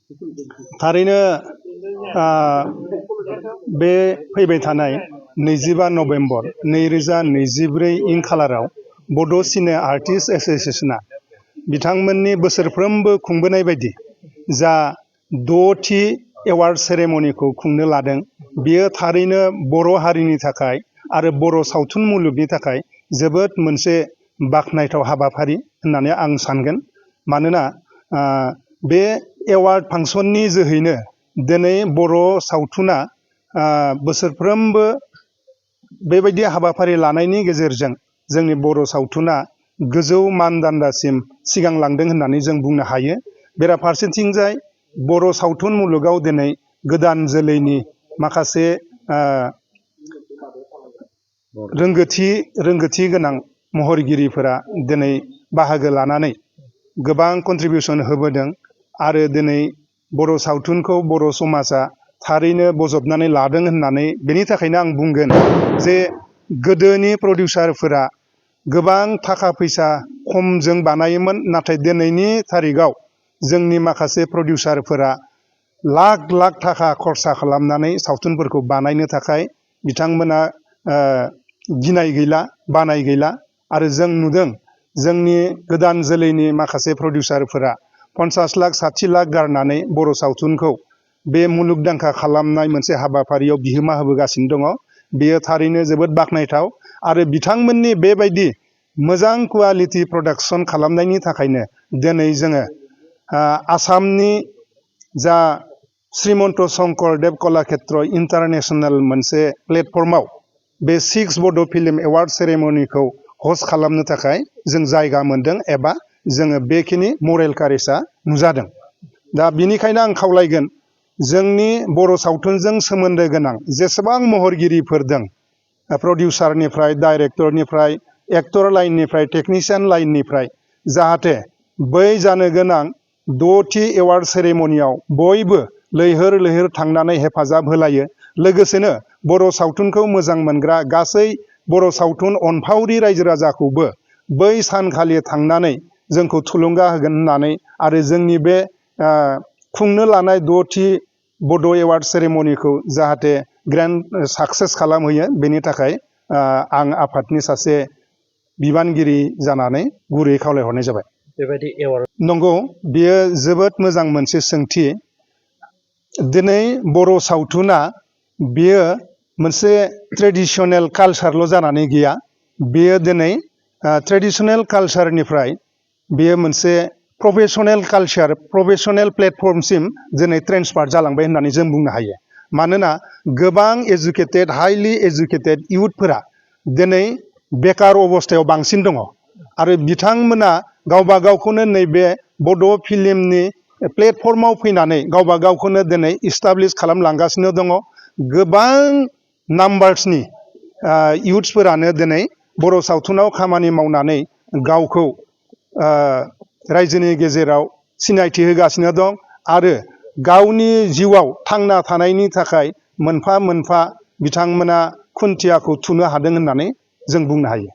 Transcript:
थारैनो बे फैबाय थानाय 25 नभेम्बर 2024 इं खालाराव बड' सिने आर्टिस्ट एस'सिएशना बिथांमोननि बोसोरफ्रोमबो खुंबोनाय बायदि जा 6थि एवार्ड सेरेमनिखौ खुंनो लादों। बियो थारैनो बर' हारिनि थाखाय आरो बर' सावथुन मुलुगनि थाखाय जोबोद मोनसे बाख्नायथाव हाबाफारि होननानै आं सानगोन। मानोना बे एवार्ड फांसननि जोहैनो दिनै बर' सावथुना बोसोरफ्रोमबो बेबायदि हाबाफारि लानायनि गेजेरजों जोंनि बर' सावथुना गोजौ मानदान्दासिम सिगांलांदों होननानै जों बुंनो हायो। बेराफारसेथिंजाय बर' सावथुन मुलुगाव दिनै गोदान जोलैनि माखासे रोंगोथि गोनां महरगिरिफोरा दिनै बाहागो लानानै गोबां कन्ट्रिबिउसन होबोदों आरो दिनै बर' सावथुनखौ बर' समाजा थारैनो बजबनानै लादों होननानै बेनि थाखायनो आं बुंगोन जे गोदोनि प्रडिउसारफोरा गोबां थाखा फैसा खमजों बानायोमोन, नाथाय दिनैनि थारिखआव जोंनि माखासे प्रडिउसारफोरा लाख लाख थाखा खरसा खालामनानै सावथुनफोरखौ बानायनो थाखाय बिथांमोना गिनाय गैला, बानाय गैला। आरो जों नुदों जोंनि गोदान जोलैनि माखासे प्रडिउसारफोरा 50 लाख 60 लाख गारनानै बर' सावथुनखौ बे मुलुगदांखा खालामनाय मोनसे हाबाफारियाव बिहोमा होबोगासिनो दङ। बेयो थारैनो जोबोद बाख्नायथाव आरो बिथांमोननि बेबायदि मोजां क्वालिटि प्रडाक्सन खालामनायनि थाखायनो दिनै जोङो आसामनि जा श्रीमन्त शंकरदेव कलाक्षेत्र इन्टारनेशनेल मोनसे प्लेटफर्माव बे 6 बड' फिल्म एवार्ड सेरेमनिखौ हस्ट खालामनो थाखाय जों जायगा मोनदों एबा जोङो बेखिनि मरेल कारेजआ नुजादों। दा बिनिखायनो आं खावलायगोन जोंनि बर' सावथुनजों सोमोन्दो गोनां जेसेबां महरगिरिफोर दं, प्रडिउसारनिफ्राय, डाइरेक्टरनिफ्राय, एक्टर लाइननिफ्राय, टेकनिशियान लाइननिफ्राय, जाहाथे बै जानो गोनां 6थि एवार्ड सेरेमनियाव बयबो लैहोर लैहोर थांनानै हेफाजाब होलायो। लोगोसेनो बर' सावथुनखौ मोजां मोनग्रा गासै बर' सावथुन अनफावरि रायजो राजाखौबो बै सानखालि थांनानै जोंखौ थुलुंगा होगोन होननानै आरो जोंनि बे खुंनो लानाय 6थि बड' एवार्ड सेरेमनिखौ जाहाथे ग्रेन्ड साक्सेस खालामहैयो, बेनि थाखाय आं आफादनि सासे बिबानगिरि जानानै गुरै खावलायहरनाय जाबाय। बेबायदि एवार्ड नंगौ, बियो जोबोद मोजां मोनसे सोंथि। दिनै बर' सावथुना बियो मोनसे ट्रेडिशनेल कालचारल' जानानै गैया। बेयो दिनै ट्रेडिशनेल कालचारनिफ्राय बेयो मोनसे प्रफेशनेल कालचार, प्रफेशनेल प्लेटफर्मसिम दिनै ट्रेन्सफार जालांबाय होननानै जों बुंनो हायो। मानोना गोबां एजुकेटेड, हाइलि एजुकेटेड इयुथफोरा दिनै बेकार अबस्थायाव बांसिन दङ आरो बिथांमोना गावबा गावखौनो नैबे बड' फिल्मनि प्लेटफर्माव फैनानै गावबा गावखौनो दिनै इस्टाब्लिश खालामलांगासिनो दङ। गोबां नाम्बार्सनि इयुथ्सफोरानो दिनै बर' सावथुनाव खामानि मावनानै गावखौ रायजोनि गेजेराव सिनायथि होगासिनो दं आरो गावनि जिउआव थांना थानायनि थाखाय मोनफा मोनफा बिथांमोना खुन्थियाखौ थुनो हादों होननानै जों बुंनो हायो।